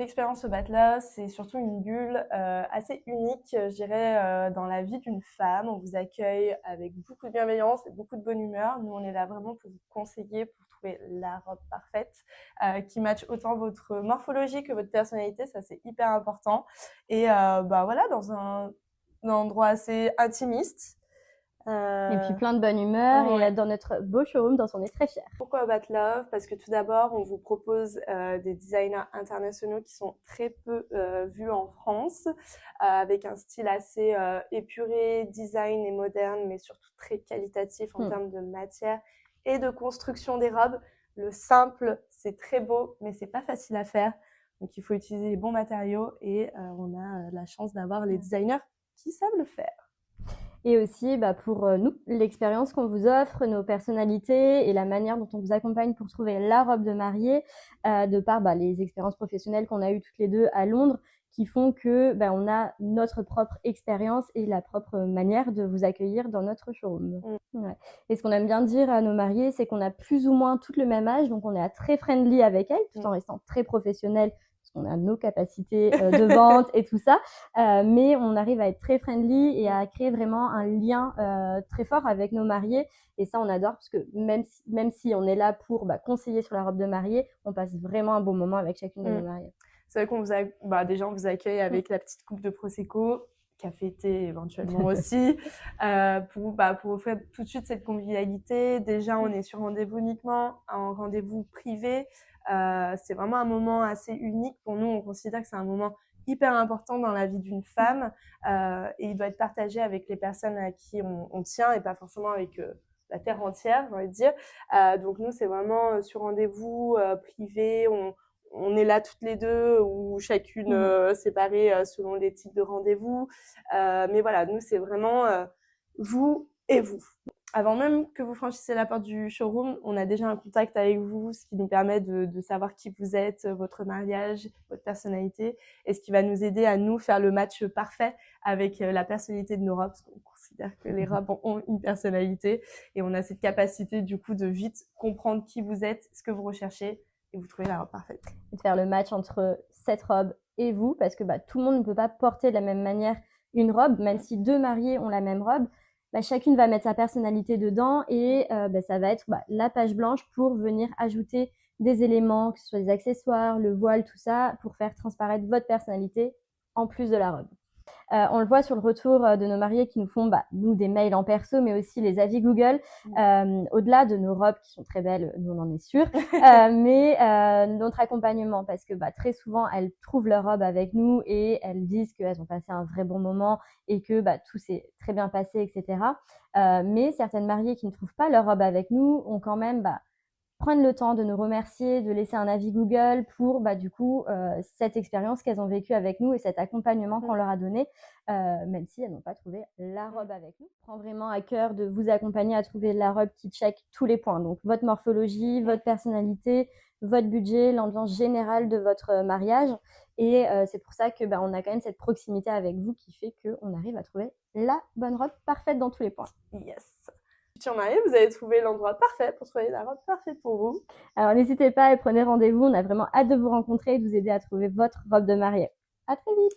expérience au Batla, c'est surtout une bulle assez unique, je dirais, dans la vie d'une femme. On vous accueille avec beaucoup de bienveillance et beaucoup de bonne humeur. Nous, on est là vraiment pour vous conseiller, pour trouver la robe parfaite qui matche autant votre morphologie que votre personnalité. Ça, c'est hyper important. Et voilà, dans un endroit assez intimiste. Et puis plein de bonne humeur Ouais. et dans notre beau showroom dont on est très fiers. Pourquoi Bat Love? Parce que tout d'abord, on vous propose des designers internationaux qui sont très peu vus en France, avec un style assez épuré, design et moderne, mais surtout très qualitatif en termes de matière et de construction des robes. Le simple, c'est très beau, mais c'est pas facile à faire. Donc il faut utiliser les bons matériaux et on a la chance d'avoir les designers qui savent le faire. Et aussi, pour nous, l'expérience qu'on vous offre, nos personnalités et la manière dont on vous accompagne pour trouver la robe de mariée, de par les expériences professionnelles qu'on a eues toutes les deux à Londres, qui font que on a notre propre expérience et la propre manière de vous accueillir dans notre showroom. Ouais. Et ce qu'on aime bien dire à nos mariés, c'est qu'on a plus ou moins toutes le même âge, donc on est très friendly avec elles, tout en restant très professionnel, parce qu'on a nos capacités de vente et tout ça, mais on arrive à être très friendly et à créer vraiment un lien très fort avec nos mariés. Et ça, on adore, parce que même si on est là pour conseiller sur la robe de mariée, on passe vraiment un bon moment avec chacune de nos mariées. C'est vrai qu'on vous déjà on vous accueille avec la petite coupe de prosecco, café thé éventuellement aussi, pour offrir tout de suite cette convivialité. Déjà, on est sur rendez-vous uniquement, en rendez-vous privé. C'est vraiment un moment assez unique pour nous. On considère que c'est un moment hyper important dans la vie d'une femme et il doit être partagé avec les personnes à qui on tient et pas forcément avec la terre entière, j'ai envie de dire. Donc nous, c'est vraiment sur rendez-vous privé. On est là toutes les deux ou chacune séparée selon les types de rendez-vous. Mais voilà, nous, c'est vraiment vous et vous. Avant même que vous franchissiez la porte du showroom, on a déjà un contact avec vous, ce qui nous permet de savoir qui vous êtes, votre mariage, votre personnalité, et ce qui va nous aider à nous faire le match parfait avec la personnalité de nos robes, parce qu'on considère que les robes ont une personnalité, et on a cette capacité du coup de vite comprendre qui vous êtes, ce que vous recherchez, et vous trouvez la robe parfaite. Et de faire le match entre cette robe et vous, parce que tout le monde ne peut pas porter de la même manière une robe, même si deux mariés ont la même robe. Chacune va mettre sa personnalité dedans et ça va être la page blanche pour venir ajouter des éléments, que ce soit des accessoires, le voile, tout ça, pour faire transparaître votre personnalité en plus de la robe. On le voit sur le retour de nos mariés qui nous font, nous, des mails en perso, mais aussi les avis Google. Au-delà de nos robes qui sont très belles, nous on en est sûr, mais notre accompagnement, parce que très souvent, elles trouvent leur robe avec nous et elles disent qu'elles ont passé un vrai bon moment et que tout s'est très bien passé, etc. Mais certaines mariées qui ne trouvent pas leur robe avec nous ont quand même prendre le temps de nous remercier, de laisser un avis Google pour du coup cette expérience qu'elles ont vécue avec nous et cet accompagnement qu'on leur a donné, même si elles n'ont pas trouvé la robe avec nous. On prend vraiment à cœur de vous accompagner à trouver la robe qui check tous les points, donc votre morphologie, votre personnalité, votre budget, l'ambiance générale de votre mariage, et c'est pour ça que on a quand même cette proximité avec vous qui fait qu'on arrive à trouver la bonne robe parfaite dans tous les points. Yes. Futur marié, vous avez trouvé l'endroit parfait pour trouver la robe parfaite pour vous. Alors n'hésitez pas et prenez rendez-vous, on a vraiment hâte de vous rencontrer et de vous aider à trouver votre robe de mariée. À très vite.